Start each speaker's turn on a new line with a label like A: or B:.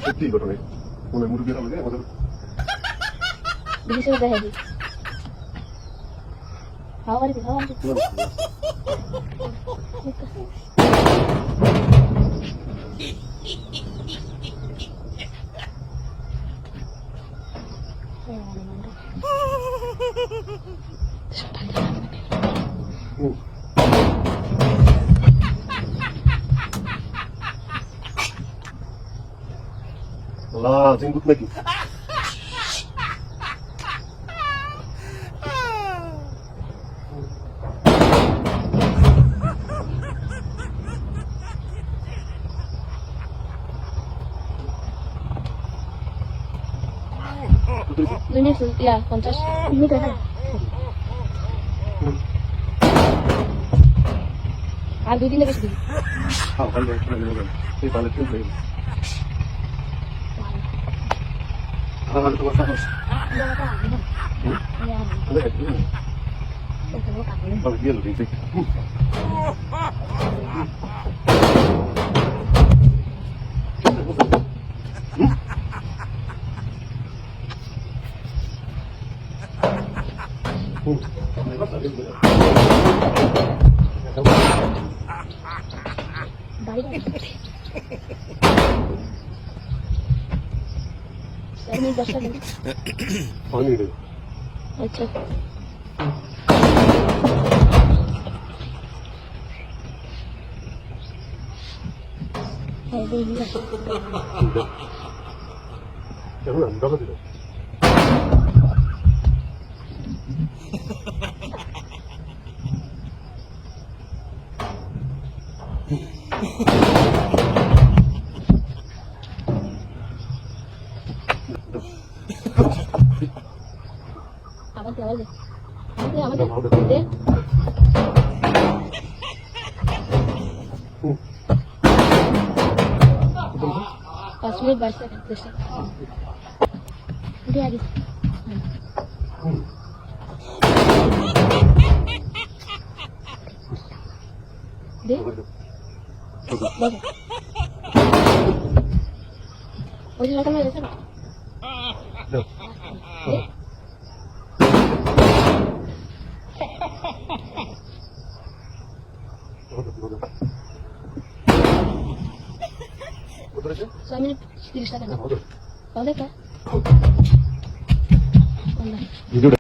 A: সত্যি ঘটনা মনে মুরগি আমাদের
B: বিদেশে দেখা দিই খাওয়ার কি খাওয়ার
A: Allah, jenggot lagi.
B: Ini ya, kontes. Ini kan. Ada di lebih sedikit.
A: Oh, kalau ini balik itu. Kalau itu apa?
B: Iya.
A: Ada itu. Kalau dia lebih tinggi.
B: Ini basah kan?
A: Oh ini deh.
B: Acha. Ini dia.
A: Jangan berapa tu?
B: Apa tu awal? Ini apa tu? Deh. Pas minit baca kan? Dia lagi. Deh. Bagus. Oh, ini kan ada sana.
A: Dah.
B: Deh.
A: Betul aja?
B: Saya minit 30 second.
A: Betul.
B: Boleh kah? Boleh.
A: Video